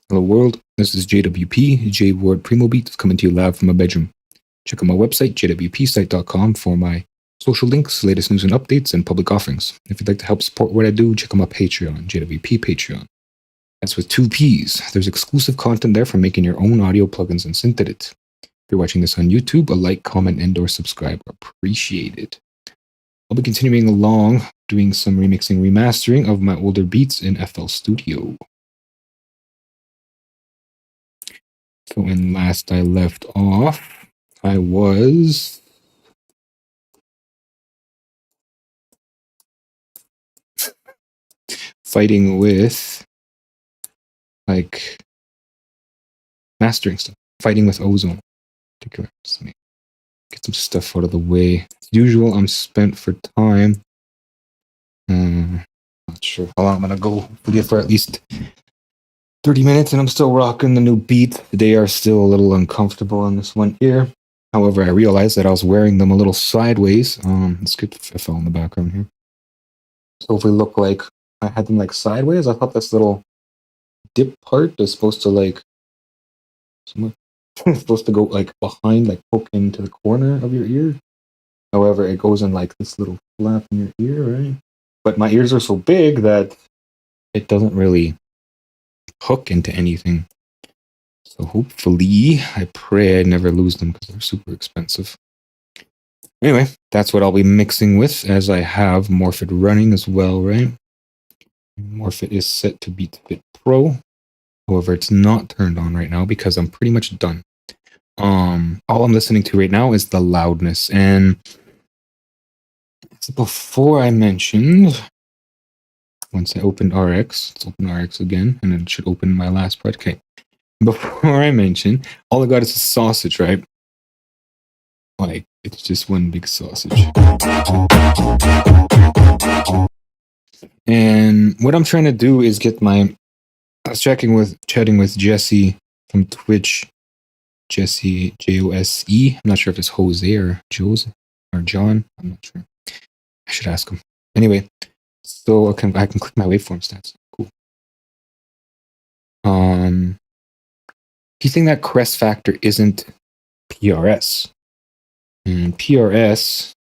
Hello world, this is JWP, J Ward Primo Beats, coming to you live from my bedroom. Check out my website, jwpsite.com, for my social links, latest news and updates, and public offerings. If you'd like to help support what I do, check out my Patreon, JWP Patreon. That's with 2 P's. There's exclusive content there for making your own audio plugins and synth edit. If you're watching this on YouTube, a like, comment, and/or subscribe are appreciated. I'll be continuing along doing some remixing, remastering of my older beats in FL Studio. So when last I left off, I was fighting with, like, mastering stuff, fighting with Ozone. Particular. Let me get some stuff out of the way. As usual, I'm spent for time. Not sure how long I'm gonna go. We'll for at least 30 minutes, and I'm still rocking the new beat. They are still a little uncomfortable on this one ear. However, I realized that I was wearing them a little sideways. Let's get the FL in the background here. So if we look like I had them like sideways, I thought this little dip part is supposed to like it's supposed to go like behind, like poke into the corner of your ear. However, it goes in like this little flap in your ear, right? But my ears are so big that it doesn't really hook into anything. So hopefully, I pray I never lose them because they're super expensive. Anyway, that's what I'll be mixing with, as I have Morphit running as well, right? Morphit is set to BeatFit Pro. However, it's not turned on right now because I'm pretty much done. All I'm listening to right now is the loudness. And before I mentioned, once I opened RX, let's open RX again, and it should open my last part. Okay. Before I mention, all I got is a sausage, right? Like, it's just one big sausage. And what I'm trying to do is get my... I was chatting with Jesse from Twitch. Jesse, Jose. I'm not sure if it's Jose or Jose or John. I'm not sure. I should ask him. Anyway, so I can click my waveform stats. Cool. He's saying that crest factor isn't PRS. And PRS,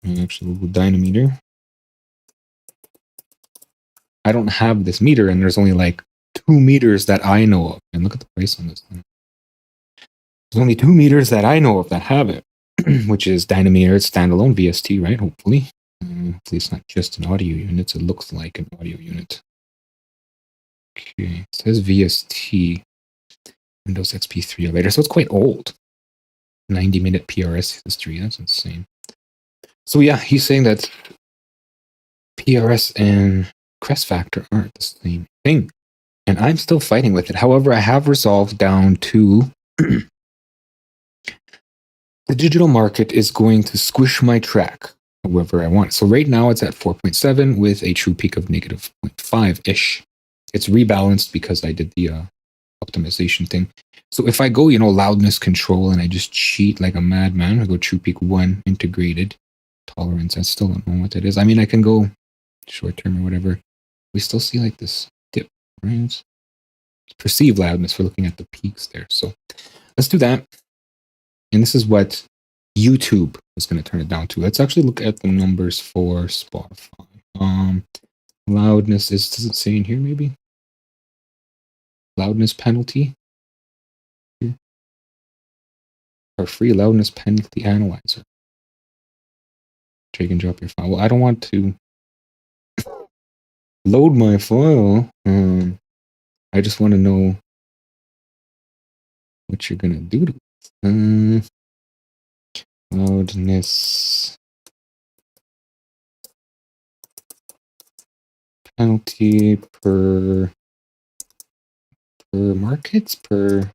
actually, the dynameter. I don't have this meter, and there's only like 2 meters that I know of. And look at the price on this thing. There's only 2 meters that I know of that have it, which is dynameter, it's standalone VST, right? Hopefully. Hopefully it's not just an audio unit, it looks like an audio unit. Okay, it says VST, Windows XP3 later, so it's quite old. 90-minute PRS history, that's insane. So yeah, he's saying that PRS and crest factor aren't the same thing. And I'm still fighting with it. However, I have resolved down to the digital market is going to squish my track however I want. So right now it's at 4.7 with a true peak of negative 0.5-ish. It's rebalanced because I did the optimization thing. So if I go, loudness control and I just cheat like a madman, I go true peak 1 integrated tolerance. I still don't know what that is. I mean, I can go short term or whatever. We still see like this dip, right? Perceived loudness. We're looking at the peaks there. So let's do that. And this is what YouTube is going to turn it down to. Let's actually look at the numbers for Spotify. Loudness does it say in here maybe? Loudness penalty. Here. Our free loudness penalty analyzer. Drag and drop your file. Well, I don't want to load my file. I just want to know what you're going to do to it. Loudness penalty per markets, per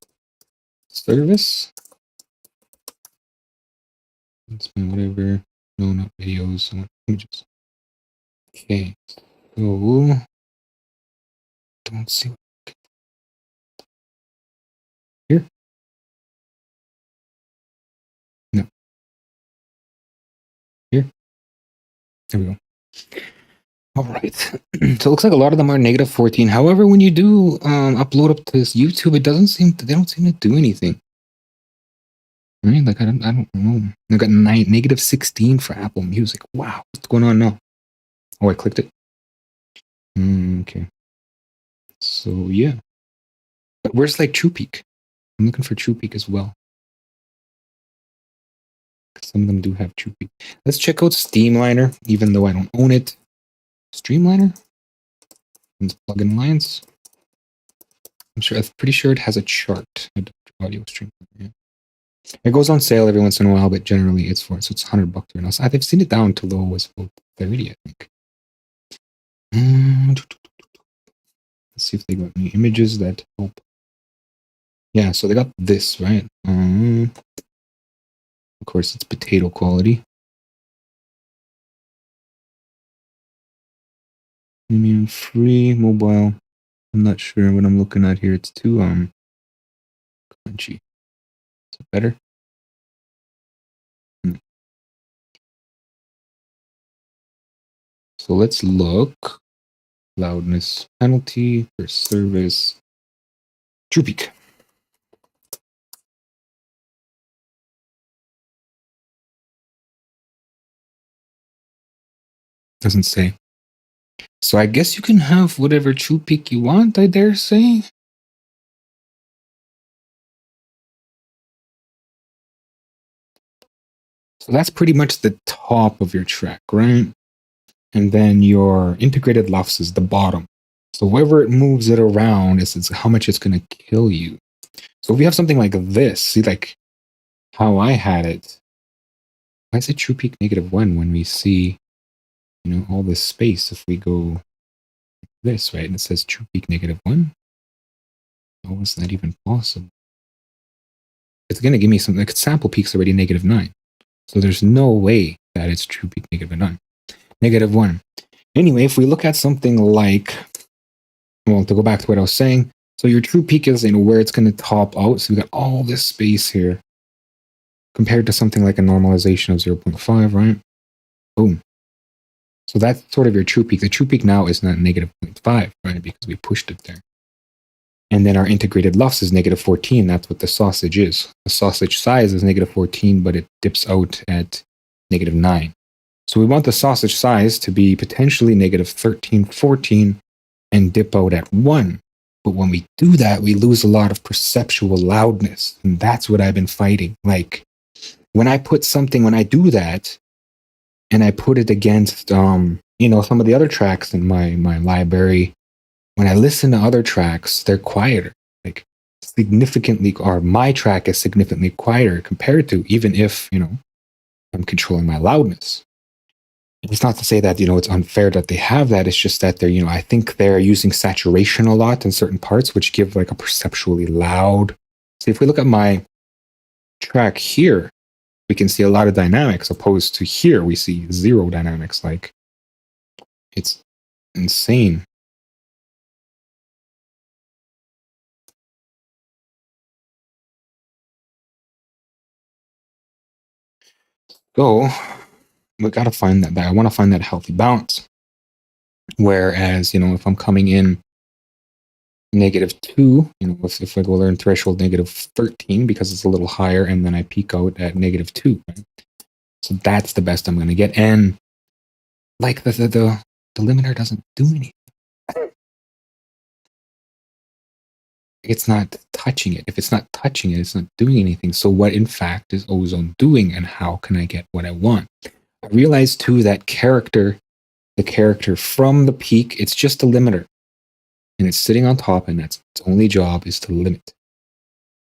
service. That's whatever. No, not videos. I want images. Okay, so don't see here. No. Here. There we go. All right. So it looks like a lot of them are negative 14. However, when you do upload up to this YouTube, it doesn't seem they don't seem to do anything. Right? Like I don't know. I got negative 16 for Apple Music. Wow, what's going on now? Oh, I clicked it. Okay. So yeah, but where's like TruePeak? I'm looking for TruePeak as well. Some of them do have TruePeak. Let's check out Streamliner, even though I don't own it. Streamliner. Let's plug in lines. I'm pretty sure it has a chart. Audio stream. Yeah. It goes on sale every once in a while, but generally it's so it's $100 right now. So I've seen it down to low as about 30, I think. Let's see if they got any images that help. Yeah, so they got this, right? Of course, it's potato quality. Premium free mobile. I'm not sure what I'm looking at here. It's too crunchy. Is it better? So let's look. Loudness penalty for service. TruePeak. Doesn't say. So I guess you can have whatever TruePeak you want, I dare say. So that's pretty much the top of your track, right? And then your integrated LUFS is the bottom. So wherever it moves it around is how much it's going to kill you. So if we have something like this, see like how I had it. Why is it TruePeak -1 when we see, all this space? If we go this, right, and it says TruePeak -1, how is that even possible? It's going to give me something like sample peak's already -9. So there's no way that it's TruePeak -9. -1. Anyway, if we look at something like, well, to go back to what I was saying, so your TruePeak is where it's going to top out. So we got all this space here compared to something like a normalization of 0.5, right? Boom. So that's sort of your TruePeak. The TruePeak now is not -0.5, right? Because we pushed it there. And then our integrated LUFS is -14. That's what the sausage is. The sausage size is -14, but it dips out at -9. So we want the sausage size to be potentially -13, 14, and dip out at 1. But when we do that, we lose a lot of perceptual loudness. And that's what I've been fighting. Like when I do that, and I put it against, some of the other tracks in my library, when I listen to other tracks, they're quieter. Like significantly, or my track is significantly quieter compared to, even if, I'm controlling my loudness. It's not to say that, it's unfair that they have that. It's just that they're, I think they're using saturation a lot in certain parts, which give like a perceptually loud. So if we look at my track here, we can see a lot of dynamics, opposed to here, we see zero dynamics. Like it's insane. So we got to find that. I want to find that healthy balance. Whereas, if I'm coming in -2, if I go learn threshold -13 because it's a little higher, and then I peak out at -2. Right? So that's the best I'm going to get. And like the limiter doesn't do anything. It's not touching it. If it's not touching it, it's not doing anything. So what in fact is ozone doing, and how can I get what I want? I realized too that the character from the peak, it's just a limiter. And it's sitting on top, and that's its only job is to limit.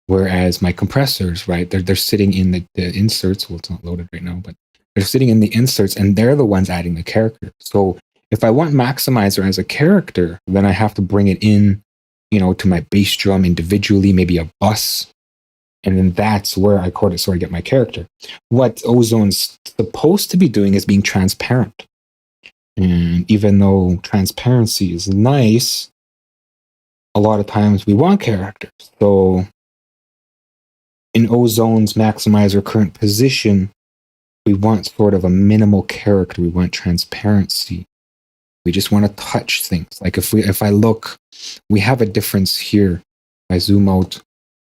Whereas my compressors, right, they're sitting in the inserts. Well, it's not loaded right now, but they're sitting in the inserts, and they're the ones adding the character. So if I want maximizer as a character, then I have to bring it in, to my bass drum individually, maybe a bus. And then that's where I get my character. What ozone's supposed to be doing is being transparent. And even though transparency is nice, a lot of times we want characters. So in ozone's maximizer current position, we want sort of a minimal character. We want transparency. We just want to touch things. Like if I look, we have a difference here. If I zoom out,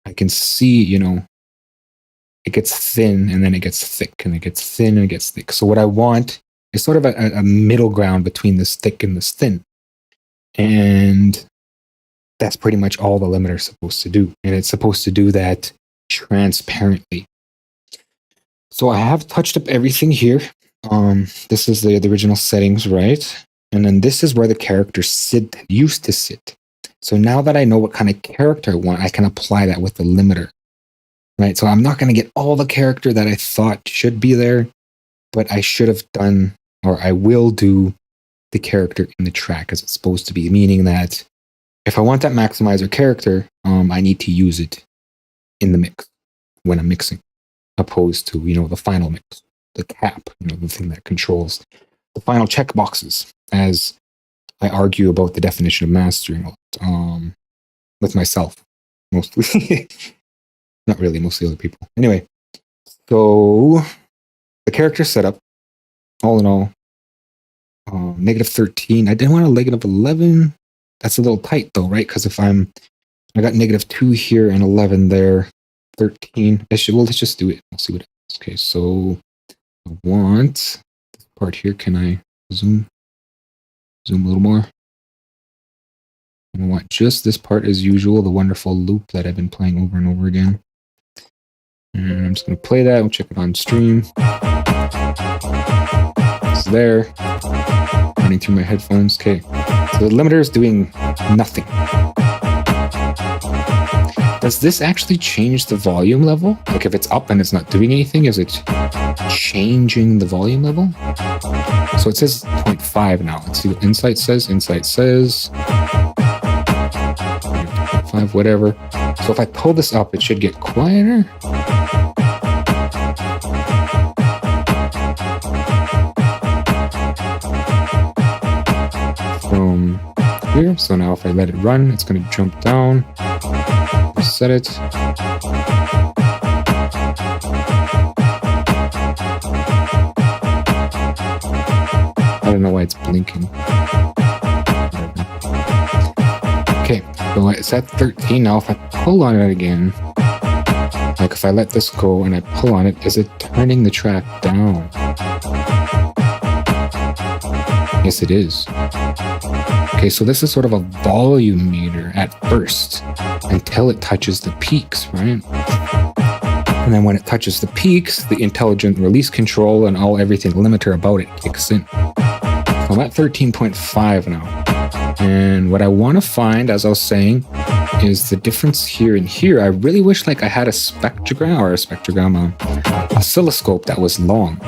I can see, it gets thin and then it gets thick, and it gets thin and it gets thick. So what I want is sort of a middle ground between this thick and this thin. And that's pretty much all the limiter is supposed to do. And it's supposed to do that transparently. So I have touched up everything here. This is the original settings, right? And then this is where the character used to sit. So now that I know what kind of character I want, I can apply that with the limiter, right? So I'm not going to get all the character that I thought should be there, but I should have done, or I will do the character in the track as it's supposed to be, meaning that if I want that maximizer character, I need to use it in the mix when I'm mixing, opposed to, the final mix, the cap, the thing that controls the final checkboxes, as I argue about the definition of mastering with myself, mostly. Not really, mostly other people. Anyway, so the character setup, all in all, negative 13. I didn't want a negative 11. That's a little tight though, right? Because I got negative 2 here and 11 there, 13. Let's just do it. We'll see what happens. Okay, so I want this part here. Can I zoom a little more? I want just this part as usual, the wonderful loop that I've been playing over and over again. And I'm just going to play that. We'll check it on stream. It's there. Running through my headphones. Okay. So the limiter is doing nothing. Does this actually change the volume level? Like if it's up and it's not doing anything, is it changing the volume level? So it says 0.5 now. Let's see what Insight says. Insight says 0.5, whatever. So if I pull this up, it should get quieter. From here. So now if I let it run, it's going to jump down. Set it. I don't know why it's blinking. Okay, so it's at 13 now. If I pull on it again, like if I let this go and I pull on it, is it turning the track down? Yes, it is. Okay, so this is sort of a volume meter at first until it touches the peaks, right? And then when it touches the peaks, the intelligent release control and everything limiter about it kicks in. So I'm at 13.5 now. And what I want to find, as I was saying, is the difference here and here. I really wish I had a oscilloscope that was long,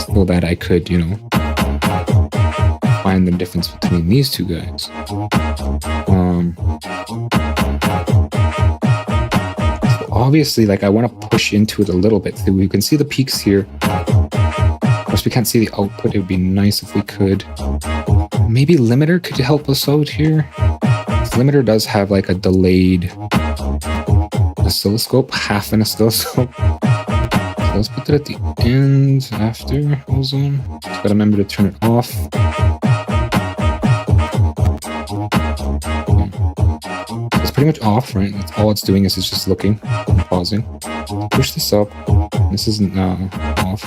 so that I could, find the difference between these two guys. So obviously, I want to push into it a little bit. So we can see the peaks here. Of course, we can't see the output. It would be nice if we could. Maybe limiter could help us out here. Limiter does have a delayed oscilloscope, half an oscilloscope. So let's put that at the end after ozone. Just gotta remember to turn it off. It's pretty much off, right? That's all it's doing is it's just looking and pausing. Push this up. This isn't off.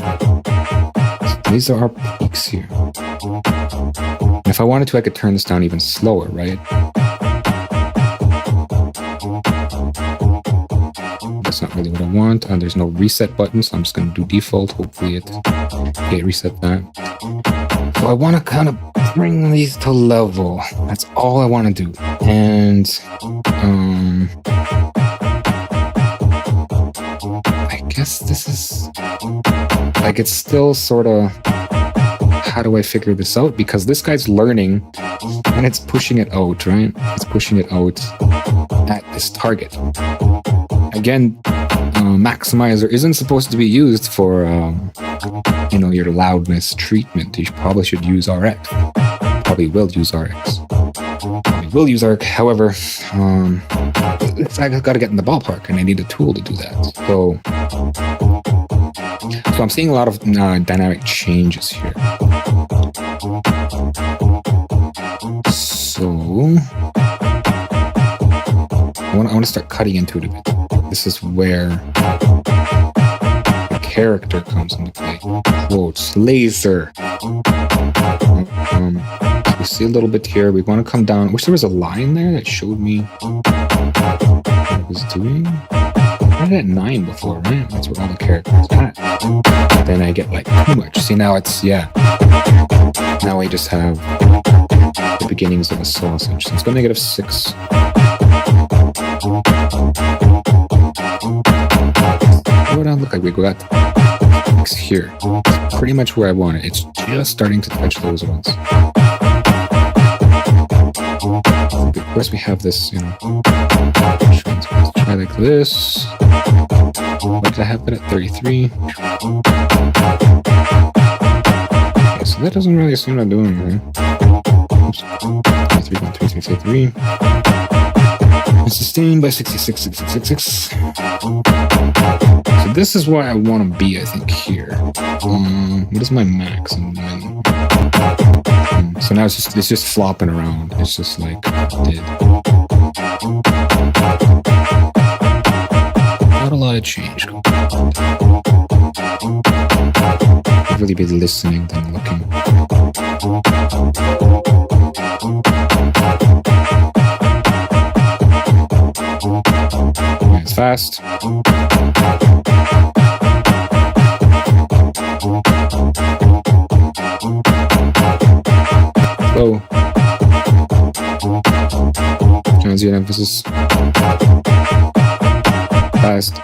So these are our peaks here. And if I wanted to, I could turn this down even slower, right? That's not really what I want. There's no reset button, so I'm just going to do default. Hopefully it reset that. So I want to kind of bring these to level. That's all I want to do. And I guess this is it's still sort of, how do I figure this out? Because this guy's learning and it's pushing it out, right? It's pushing it out at this target. Again, maximizer isn't supposed to be used for, your loudness treatment. You probably should use RX. Probably will use RX. However, I've got to get in the ballpark and I need a tool to do that. So So I'm seeing a lot of dynamic changes here. So I want to start cutting into it a bit. This is where the character comes into play. Quotes, laser. We see a little bit here. We want to come down. I wish there was a line there that showed me what I was doing. I had 9 before, right? That's where all the characters at. Then I get like too much. See, now it's, yeah. Now I just have the beginnings of a sausage. So let's go -6. What would I look like? We got X here. It's pretty much where I want it. It's just starting to touch those ones. Of course, we have this, you know. Let's try like this. What did I have it at 33? Okay, so that doesn't really seem to do anything. Oops. 3, it's sustained by 66, 66, 66. So this is where I want to be, I think, here. What is my max? So now it's just flopping around. It's just like did. Not a lot of change. I'd really be listening than looking. Okay, it's fast. Slow. Transient emphasis. Fast.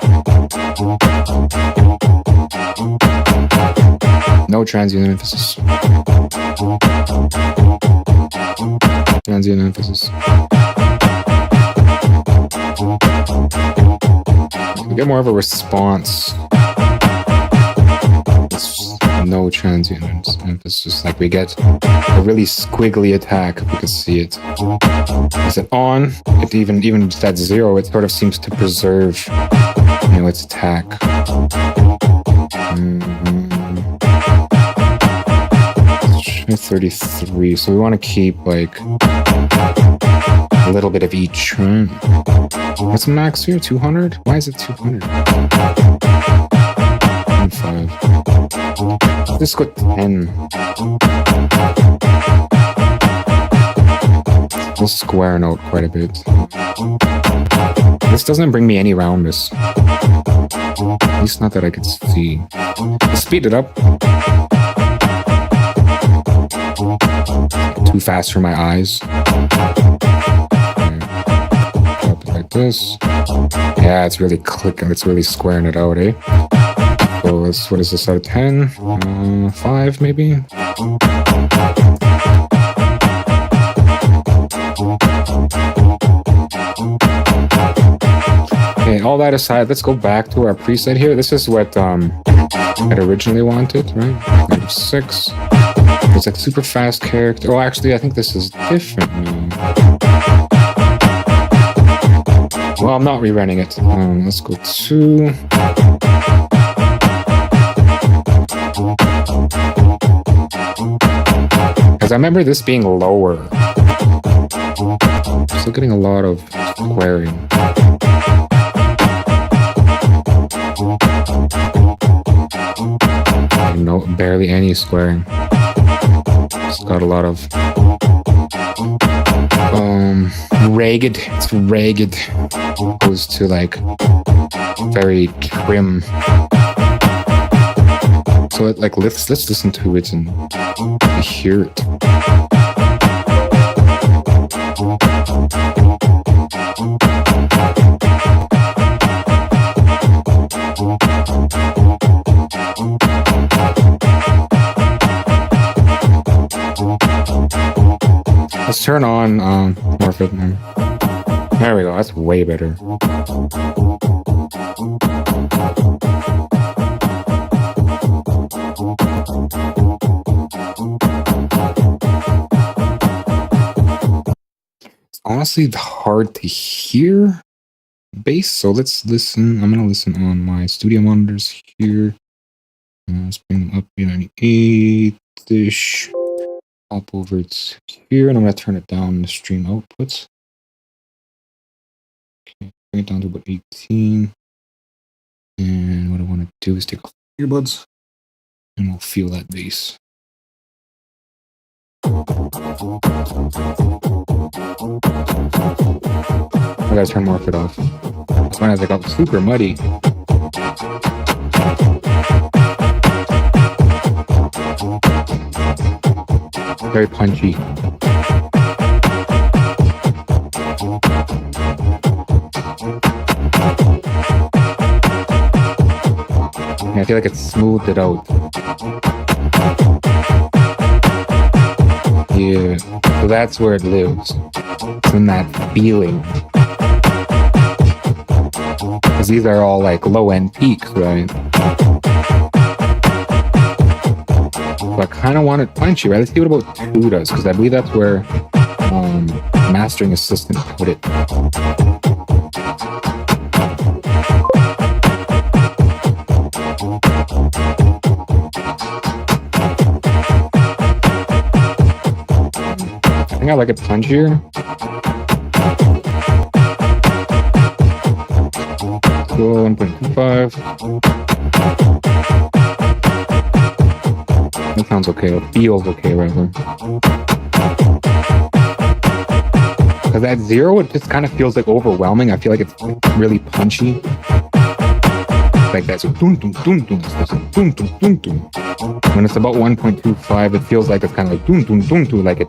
No transient emphasis. Transient emphasis. We get more of a response. It's no transient emphasis. Like we get a really squiggly attack if we can see it. Is it on? It even if that's 0, it sort of seems to preserve, you know, its attack. 33. So we want to keep like a little bit of each. Right? What's the max here? 200? Why is it 200? 5. Let's go 10. We'll square note quite a bit. This doesn't bring me any roundness. At least not that I can see. Let's speed it up. Too fast for my eyes. Drop it like this. Yeah, it's really clicking. It's really squaring it out, eh? So let's, what is this out of 10? 5 maybe? Okay, all that aside, let's go back to our preset here. This is what I'd originally wanted, right? -6. It's like super fast character. Oh, actually, I think this is different now. Well, I'm not rerunning it. Let's go 2. Because I remember this being lower. Still getting a lot of squaring. No, barely any squaring. It's got a lot of ragged. It's ragged, opposed to like very trim. So it like let's listen to it and hear it. Let's turn on Morph. There we go. That's way better. It's honestly hard to hear bass, so let's listen. I'm gonna listen on my studio monitors here. Let's bring them up 898-ish. Hop over to here, and I'm going to turn it down the stream outputs. Okay, bring it down to about 18. And what I want to do is take off earbuds, and we'll feel that bass. I gotta turn more of it off. This one has like got super muddy. Very punchy. Yeah, I feel like it smoothed it out. Yeah, so that's where it lives. It's in that feeling. Because these are all like low-end peaks, right? So I kind of want it punchy, right? Let's see what about 2 does, because I believe that's where Mastering Assistant put it. I think I like it punchier. Go 1.25. That sounds okay. It feels okay, rather. Because at 0, it just kind of feels like overwhelming. I feel like it's really punchy. Like that's a dun dun dun dun. Dun dun dun dun. When it's about 1.25, it feels like it's kind of like dun dun dun dun. Like it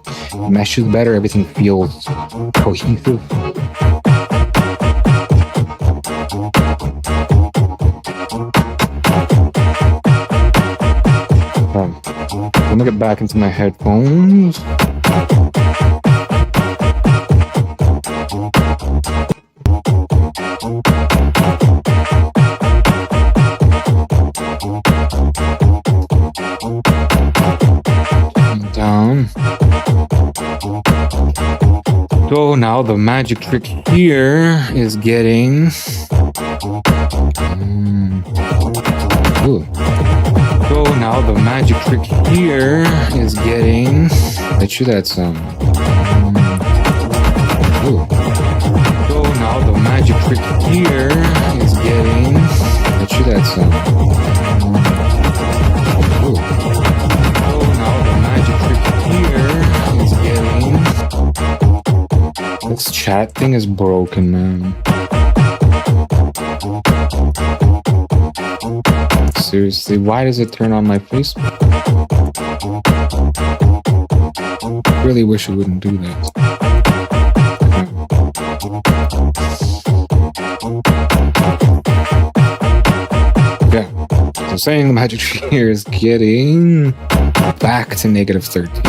meshes better. Everything feels cohesive. Let me get back into my headphones. Down. So now the magic trick here is getting. Ooh. So now the magic trick here is getting. Bet you that's Ooh. So now the magic trick here is getting. Bet you that's Ooh. So now the magic trick here is getting. This chat thing is broken, man. Seriously, why does it turn on my Facebook? I really wish it wouldn't do that. Yeah, so saying the magic tree here is getting back to negative 13.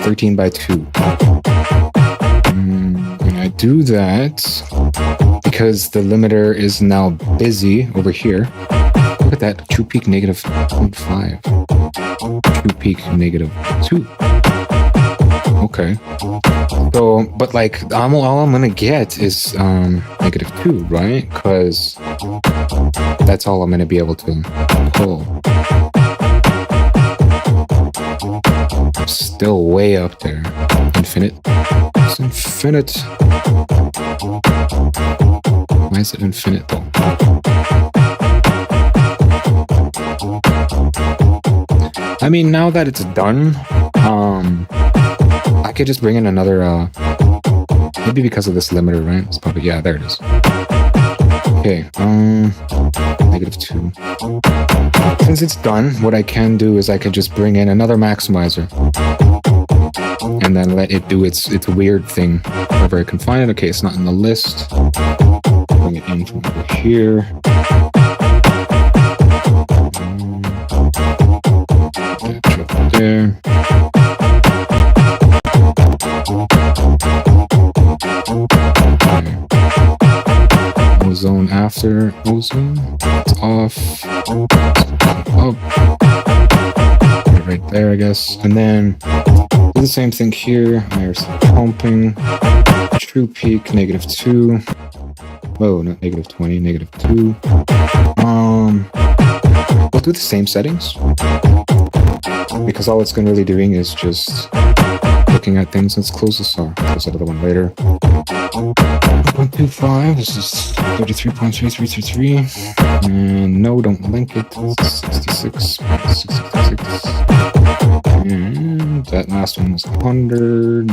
13 by 2. And I do that because the limiter is now busy over here. Look at that, 2 peak negative 0.5. 2 peak negative 2. Okay. So, but like, all I'm gonna get is negative 2, right? Because that's all I'm gonna be able to pull. Still way up there. Infinite. It's infinite. Why is it infinite though? I mean, now that it's done, I could just bring in another, maybe because of this limiter, right? It's probably, yeah, there it is. Okay, negative 2. Since it's done, what I can do is I can just bring in another maximizer. And then let it do its weird thing wherever I can find it. Okay, it's not in the list. Bring it in from over here. There. Ozone after ozone. It's off. Up. Right there, I guess. And then do the same thing here. There's pumping. True peak, negative 2. Oh, not negative 20, negative 2. We'll do the same settings. Because all it's going to really doing is just looking at things. Let's close this off. Close that other one later. 1.25. This is 33.3333. And no, don't link it. 66. 666. And that last one was 100.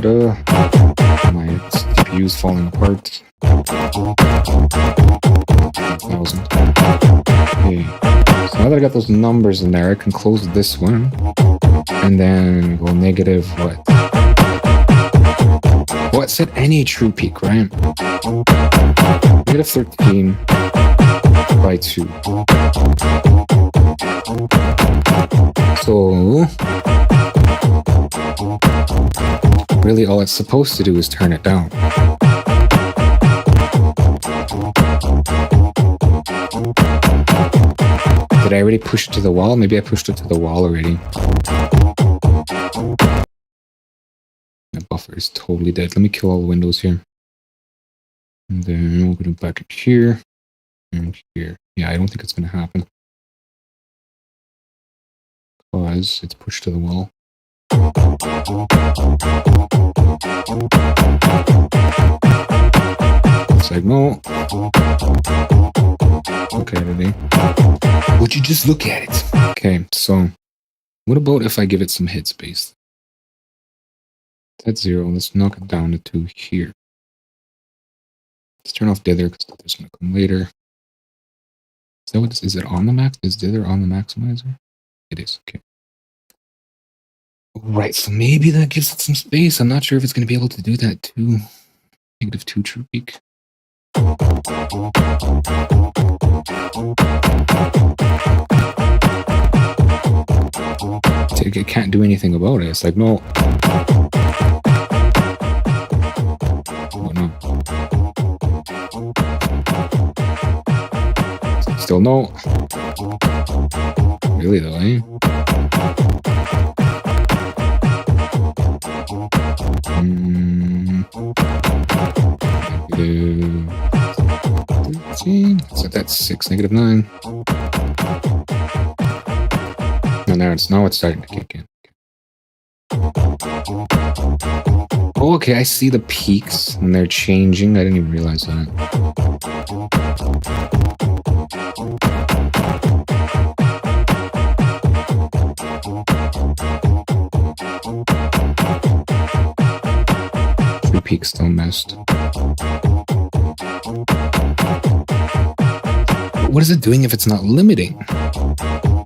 My CPU's falling apart. 1,000. Okay. So now that I got those numbers in there, I can close this one. And then go negative what? Well, it said any true peak, right? Negative 13 by 2. So really all it's supposed to do is turn it down. Did I already push it to the wall? Maybe I pushed it to the wall already. The buffer is totally dead. Let me kill all the windows here. And then we'll go back here and here. Yeah, I don't think it's going to happen. Because it's pushed to the wall. Signal. Look at it, eh? Would you just look at it? Okay, so what about if I give it some headspace? That's 0. Let's knock it down to 2 here. Let's turn off dither because dither's going to come later. Is that what this is? It on the max? Is dither on the maximizer? It is. Okay. Right, so maybe that gives it some space. I'm not sure if it's going to be able to do that too. Negative 2 true peak. It can't do anything about it. It's like, no. Oh, no. Still no. Really though, eh? Negative 13. So that's 6, negative 9. And now it's starting to kick in. Oh, okay, I see the peaks and they're changing. I didn't even realize that. True peak still missed. What is it doing if it's not limiting?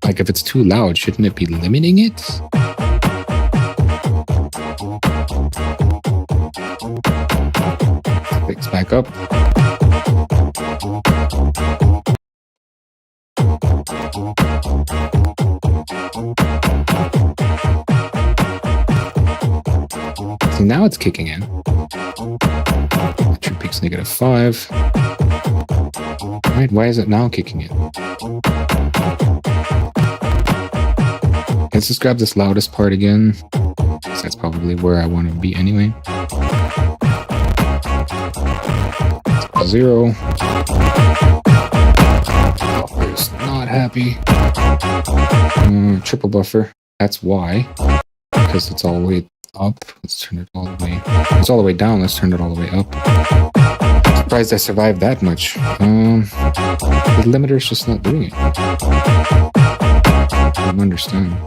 Like if it's too loud, shouldn't it be limiting it? Fix back up. See, now it's kicking in. True peak's negative 5. Right, why is it now kicking in? Let's just grab this loudest part again. That's probably where I want to be anyway. 0. Buffer's not happy. Triple buffer. That's why. Because it's all the way up. Let's turn it all the way. It's all the way down. Let's turn it all the way up. Surprised I survived that much. The limiter's just not doing it. I don't understand.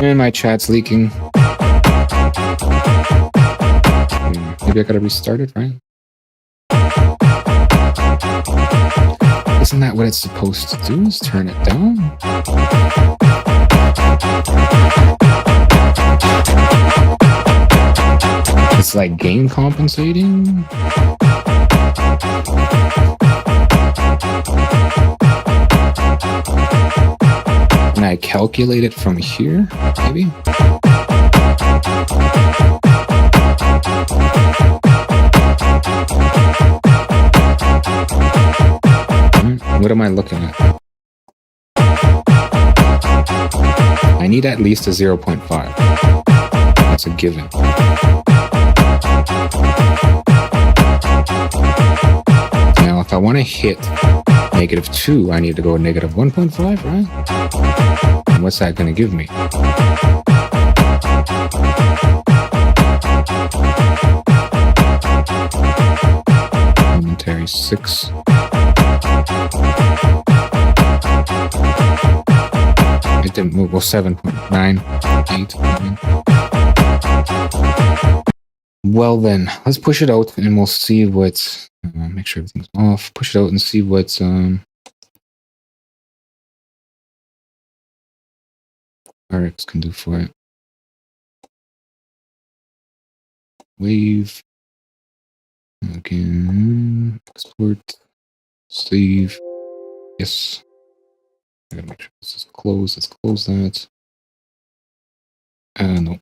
And my chat's leaking. Maybe I gotta restart it, right? Isn't that what it's supposed to do? Is turn it down? It's like gain compensating? Can I calculate it from here, maybe? What am I looking at? I need at least a 0.5. That's a given. I want to hit -2, I need to go -1.5, right? And what's that going to give me? Momentary 6. It didn't move. Well, 7.9, 8. 9. Well then, let's push it out and we'll see what's. Make sure everything's off. Push it out and see what's RX can do for it. Wave. Again. Export. Save. Yes. I gotta make sure this is closed. Let's close that. No.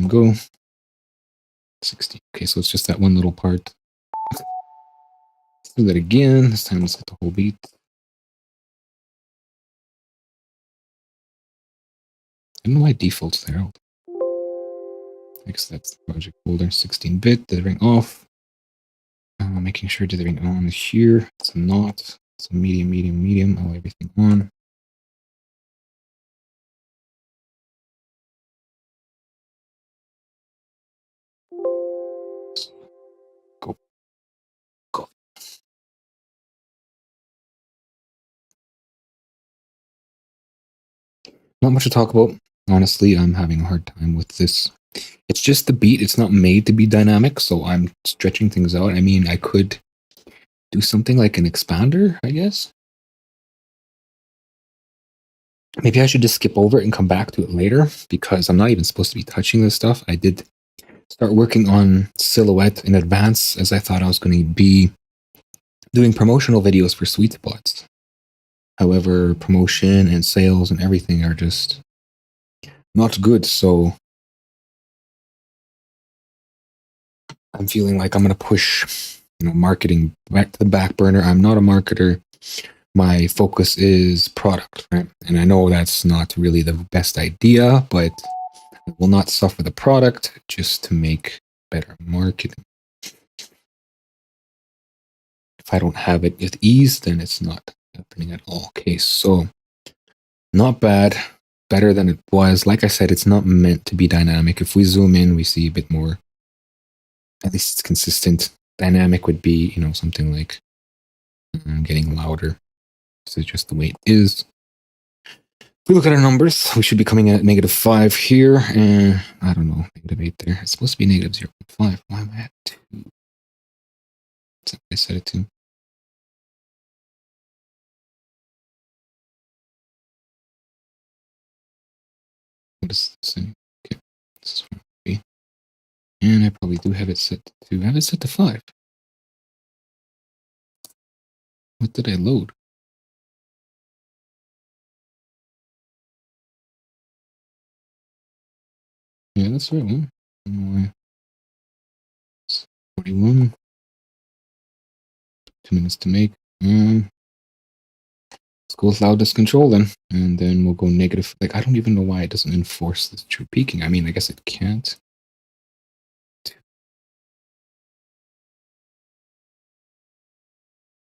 Go. 60. Okay, so it's just that one little part. Let's do that again. This time let's get the whole beat. I don't know why default's there. I guess that's the project folder. 16-bit, dithering off. Making sure dithering on is here. It's not. It's a medium, medium, medium. I'll everything on. Go. Go. Not much to talk about. Honestly, I'm having a hard time with this. It's just the beat. It's not made to be dynamic, so I'm stretching things out. I mean, I could do something like an expander, I guess. Maybe I should just skip over it and come back to it later, because I'm not even supposed to be touching this stuff. I did start working on Silhouette in advance, as I thought I was going to be doing promotional videos for Sweet Spots. However, promotion and sales and everything are just not good, so I'm feeling like I'm going to push, marketing back to the back burner. I'm not a marketer. My focus is product, right? And I know that's not really the best idea, but I will not suffer the product just to make better marketing. If I don't have it with ease, then it's not happening at all. Okay, so not bad. Better than it was. Like I said, it's not meant to be dynamic. If we zoom in, we see a bit more. At least it's consistent. Dynamic would be, something like getting louder. This is just the way it is. If we look at our numbers, we should be coming in at -5 here, and I don't know, -8 there. It's supposed to be -0.5. Why am I at 2? That's what I set it to. What does this say? Okay, this is what it be. And I probably do have it set to. I have it set to 5. What did I load? Yeah, that's the right one. I don't know why. 41. 2 minutes to make. Let's go with loudness control then. And then we'll go negative. Like, I don't even know why it doesn't enforce this true peaking. I mean, I guess it can't.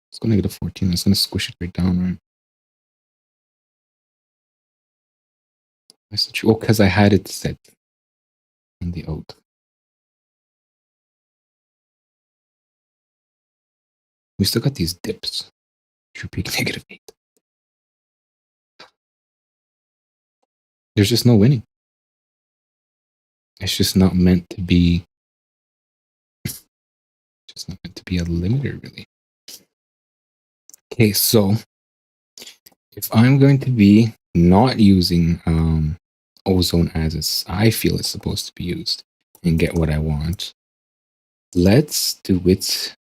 Let's go -14. It's going to squish it right down, right? Oh, because I had it set in the out. We still got these dips. True peak -8. There's just no winning. It's just not meant to be. Just not meant to be a limiter, really. Okay, so if I'm going to be not using ozone as I feel it's supposed to be used and get what I want, let's do it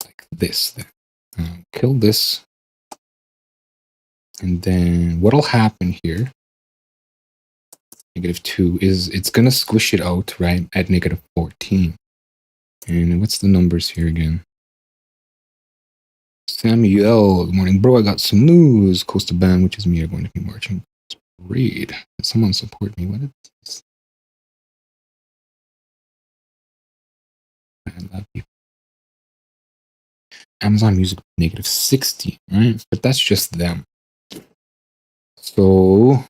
like this. Kill this. And then what'll happen here, -2, is it's going to squish it out, right, at -14. And what's the numbers here again? Samuel, good morning, bro. I got some news. Coastal Band, which is me, are going to be marching parade. Can someone support me? What is this? I love you. Amazon Music -60, right? But that's just them. So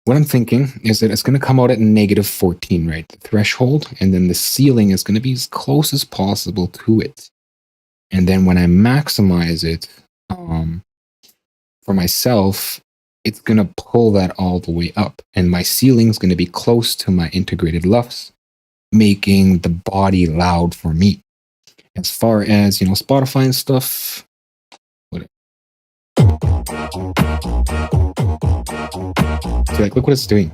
what I'm thinking is that it's going to come out at -14, right? The threshold, and then the ceiling is going to be as close as possible to it. And then when I maximize it for myself, it's going to pull that all the way up. And my ceiling is going to be close to my integrated LUFS, making the body loud for me. As far as, Spotify and stuff, so like, look what it's doing.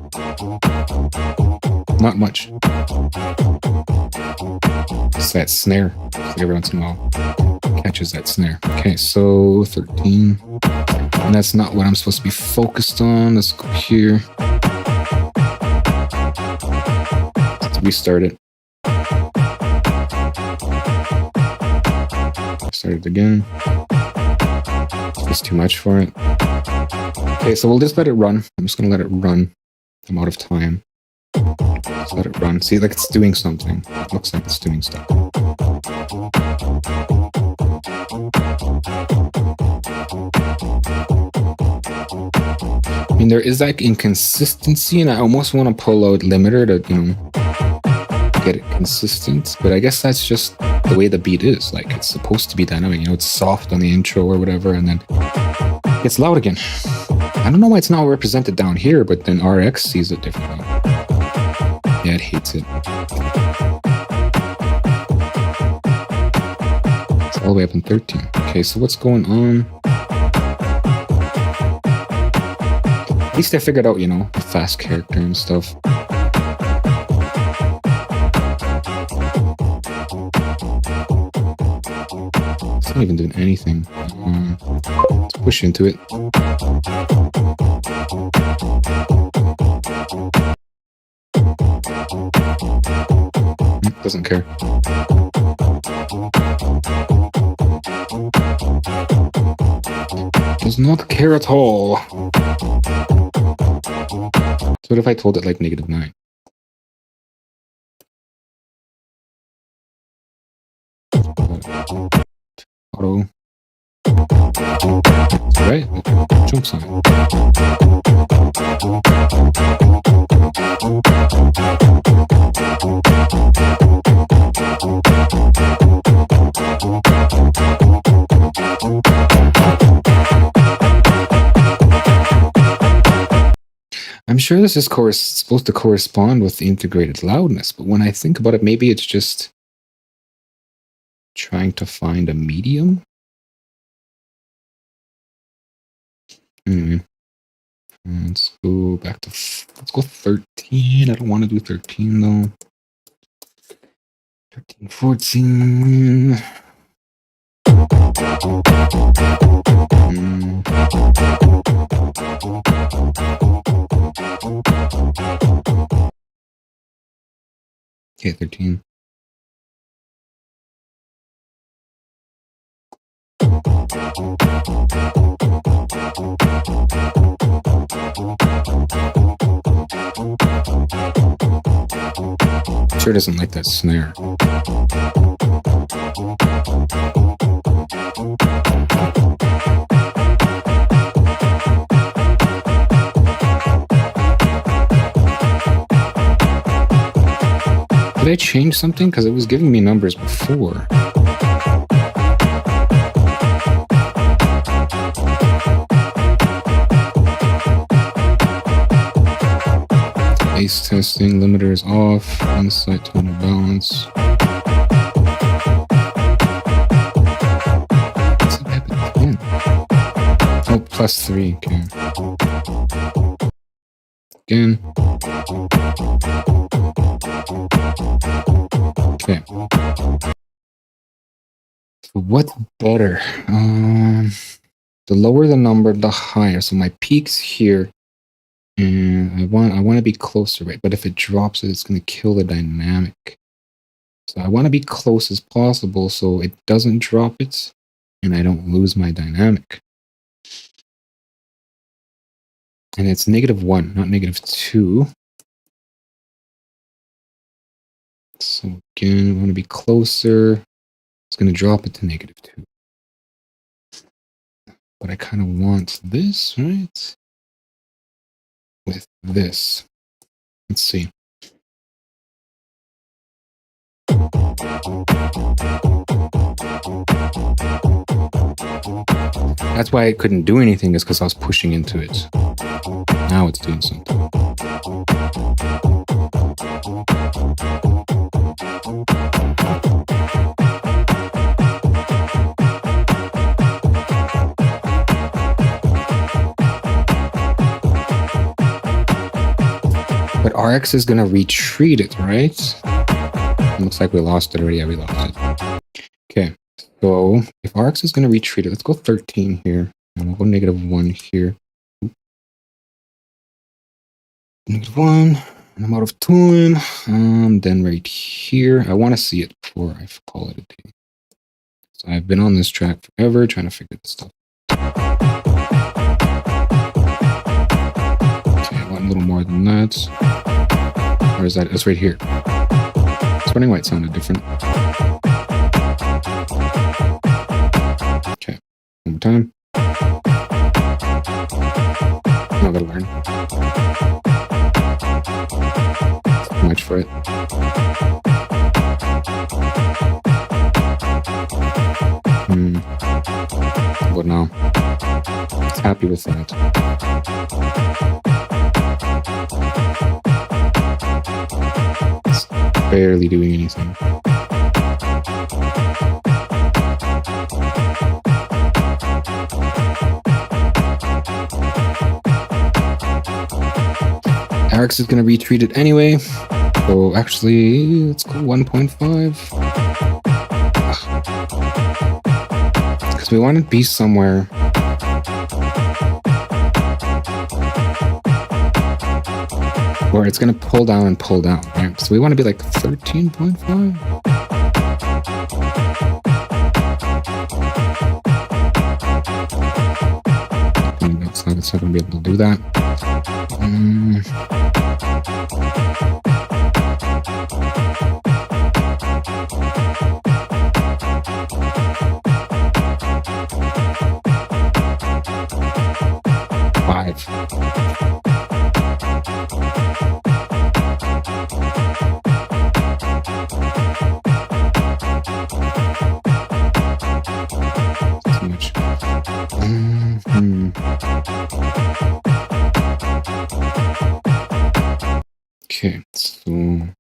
Not much. It's that snare. Every once in a while catches that snare. Okay, so 13. And that's not what I'm supposed to be focused on. Let's go here. Let's restart it. Start it again. It's too much for it. Okay, so we'll just let it run. I'm just going to let it run. I'm out of time. Just let it run. See, like it's doing something. It looks like it's doing stuff. I mean, there is like inconsistency, and I almost want to pull out limiter to, get it consistent. But I guess that's just the way the beat is. Like, it's supposed to be dynamic. It's soft on the intro or whatever, and then it gets loud again. I don't know why it's not represented down here, but then RX sees it differently. Yeah, it hates it. It's all the way up in 13. Okay, so what's going on? At least I figured out, the fast character and stuff. It's not even doing anything. Let's push into it. Doesn't care. Does not care at all. So what if I told it like -9? Auto. Right? Jump sign. I'm sure this is supposed to correspond with the integrated loudness, but when I think about it, maybe it's just trying to find a medium. Anyway, let's go back to 13. I don't want to do 13 though. 13, 14. Okay, 13. Sure doesn't like that snare. Did I change something? Because it was giving me numbers before. Bass testing, limiters off, insight tonal balance. What's that happened again? Oh, +3, okay. Again. Okay. So what's better? The lower the number, the higher. So my peak's here. And I want to be closer, right? But if it drops it, it's going to kill the dynamic. So I want to be close as possible so it doesn't drop it and I don't lose my dynamic. And it's -1, not -2. So again, I want to be closer. It's going to drop it to -2. But I kind of want this, right? With this. Let's see. That's why I couldn't do anything, is because I was pushing into it. Now it's doing something. But RX is going to retreat it, right? It looks like we lost it already. Yeah, we lost it. Okay, so if RX is going to retreat it, let's go 13 here. And we'll go -1 here. -1. And I'm out of time. Then right here, I want to see it before I call it a day. So I've been on this track forever trying to figure this stuff. Okay, I want a little more than that. Or is that? It's right here. It's wondering why it sounded different. Okay, one more time. Now I gotta learn. Too much for it. But no, it's happy with that. It's barely doing anything. RX is going to retreat it anyway. So actually, let's go 1.5. Because we want to be somewhere. Where it's going to pull down and pull down, right? So we want to be like 13.5. It's not going to be able to do that. Five. Too much. Okay, so I'm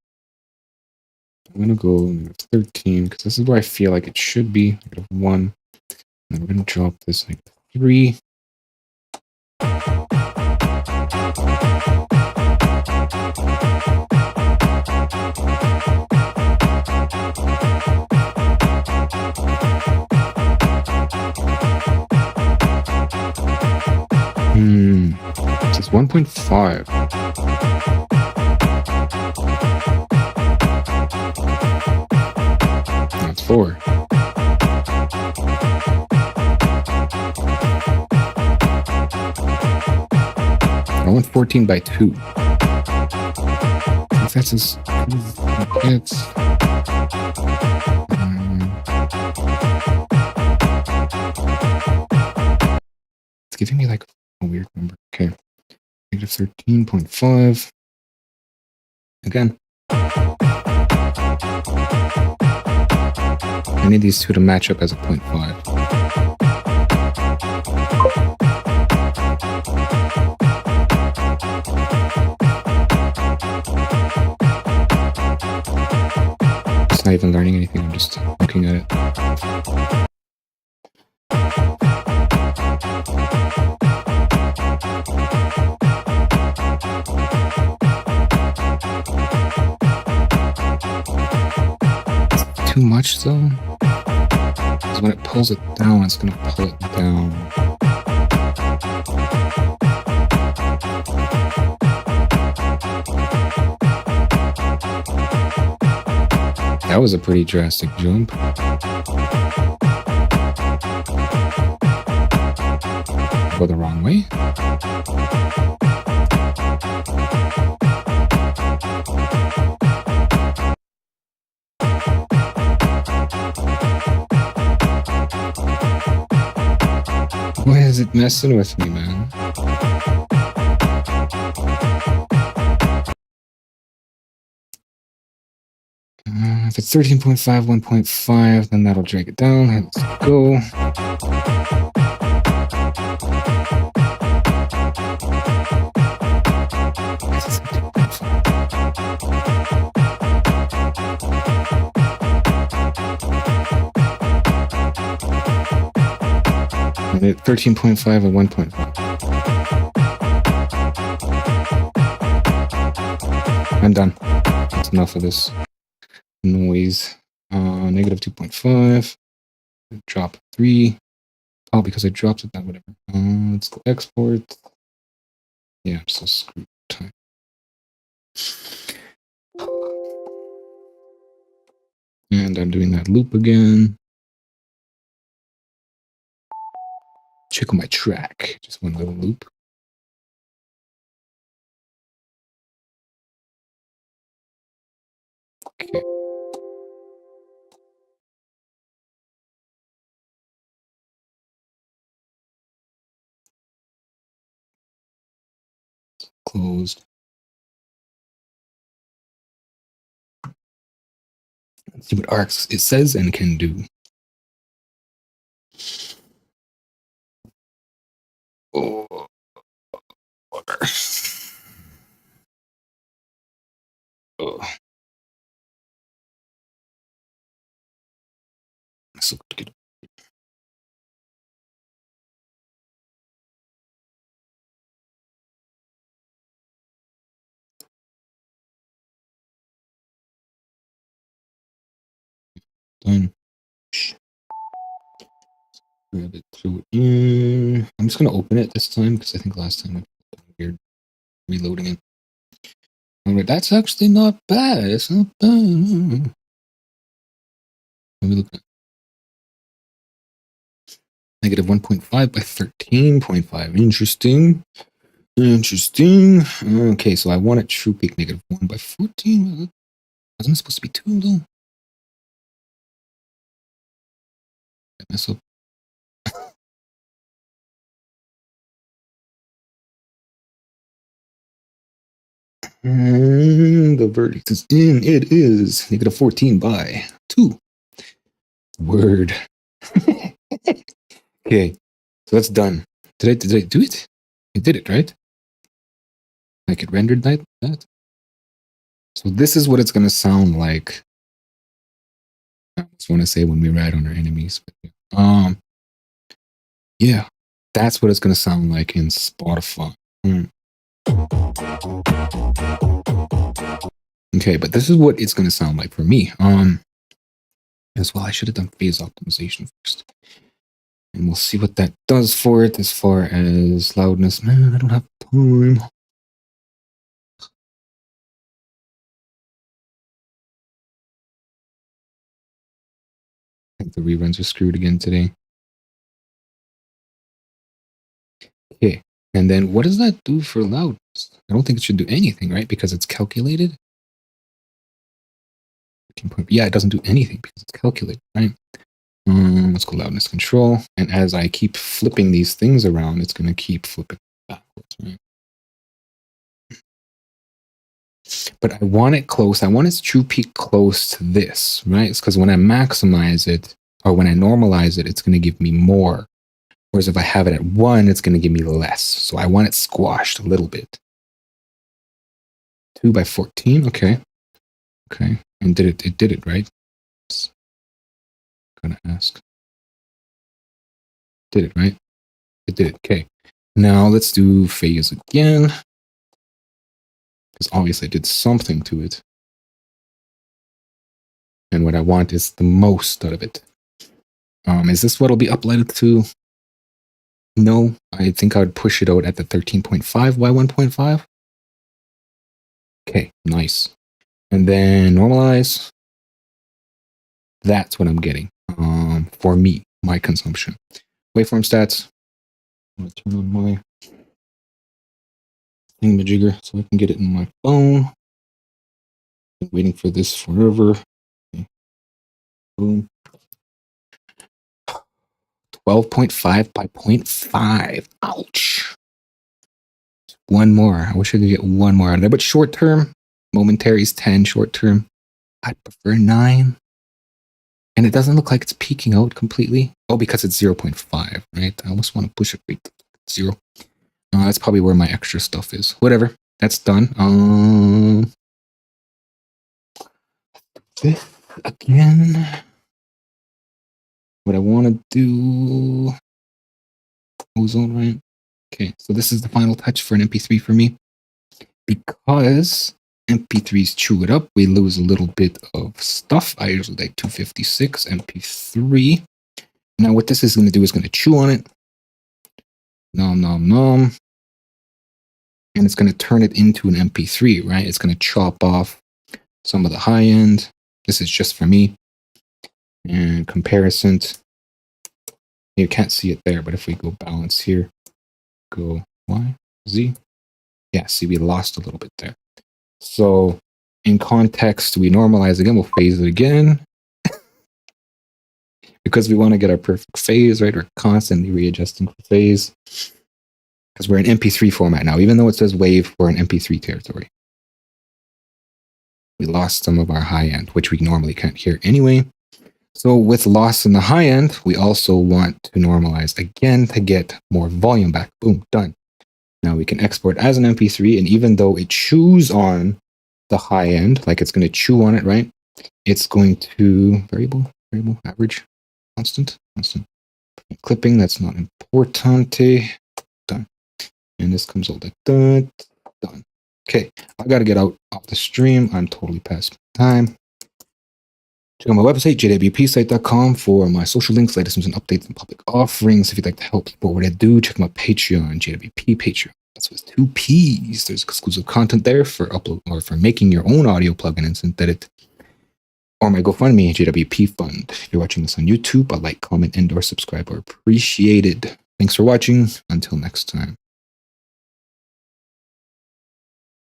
gonna go 13 because this is where I feel like it should be. -1, and then we're gonna drop this like 3. This is 1.5. That's 4. I want 14 by 2. If that's as it's giving me like a weird number. Okay. -13.5. Again. I need these two to match up as a 0.5. Just not even learning anything, I'm just looking at it. Too much though, because when it pulls it down, it's going to pull it down. That was a pretty drastic jump. Go the wrong way. Why is it messing with me, man? If it's 13.5, 1.5, then that'll drag it down. Let's go. And at 13.5 and 1.5. I'm done. That's enough of this noise. Negative 2.5. Drop 3. Oh, because I dropped it, that whatever. Let's go export. Yeah, I'm so screwed. Time. And I'm doing that loop again. Check on my track. Just one little loop. Okay. Closed. Let's see what arcs it says and can do. Oh, water. Oh. So good. Done. Grab it, throw it in. I'm just gonna open it this time because I think last time I was weird reloading it. Alright, that's actually not bad. It's not bad. Let me look at negative 1.5 by 13.5. Interesting. Interesting. Okay, so I want it true peak negative 1 by 14. Wasn't it supposed to be 2 though? I mess up. And the verdict is in. It is negative 14 by 2. Word. Okay, so that's done. Did I do it? I did it, right? Like it rendered that? So this is what it's going to sound like. I just want to say when we ride on our enemies. But yeah, that's what it's going to sound like in Spotify. Okay, but this is what it's going to sound like for me. As well, I should have done phase optimization first. And we'll see what that does for it as far as loudness. Man, I don't have time. I think the reruns are screwed again today. Okay, and then what does that do for loudness? I don't think it should do anything, right? Because it's calculated. Yeah, it doesn't do anything because it's calculated, right? Let's go loudness control. And as I keep flipping these things around, it's going to keep flipping backwards, right? But I want it close. I want its true peak close to this, right? It's because when I maximize it or when I normalize it, it's going to give me more. Whereas if I have it at 1, it's going to give me less. So I want it squashed a little bit. 2 by 14. Okay. Okay. And it did it, right? Gonna ask. Did it, right? It did it. Okay. Now let's do phase again. Because obviously I did something to it. And what I want is the most out of it. Is this what will be uplighted to? No, I think I would push it out at the 13.5 by 1.5. Okay, nice. And then normalize. That's what I'm getting for me, my consumption. Waveform stats. I'm going to turn on my thingamajigger so I can get it in my phone. Been waiting for this forever. Okay. Boom. 12.5 by 0.5. Ouch. One more. I wish I could get one more out of there. But short term, momentary is 10. Short term, I'd prefer 9. And it doesn't look like it's peaking out completely. Oh, because it's 0.5, right? I almost want to push it right to 0. That's probably where my extra stuff is. Whatever. That's done. This again. What I want to do. Ozone, right? Okay, so this is the final touch for an MP3 for me. Because MP3s chew it up, we lose a little bit of stuff. I usually like 256 MP3. Now what this is going to do is going to chew on it. Nom, nom, nom. And it's going to turn it into an MP3, right? It's going to chop off some of the high end. This is just for me. And comparison. You can't see it there, but if we go balance here, go Y, Z. Yeah, see, we lost a little bit there. So in context, we normalize again. We'll phase it again. Because we want to get our perfect phase, right? We're constantly readjusting for phase. Because we're in MP3 format now. Even though it says wave, we're in MP3 territory. We lost some of our high end, which we normally can't hear anyway. So with loss in the high end, we also want to normalize again to get more volume back. Boom, done. Now we can export as an MP3, and even though it chews on the high end, like it's going to chew on it, right? It's going to variable, average, constant. Clipping, that's not important. Done. And this comes all like that. Done. Okay, I got to get out of the stream. I'm totally past time. Check out my website, jwpsite.com, for my social links, latest news and updates and public offerings. If you'd like to help support what I do, check my Patreon, JWP Patreon. That's with 2 P's. There's exclusive content there for upload or for making your own audio plugin and synth edit. Or my GoFundMe, JWP Fund. If you're watching this on YouTube, a like, comment, and/or subscribe are appreciated. Thanks for watching. Until next time.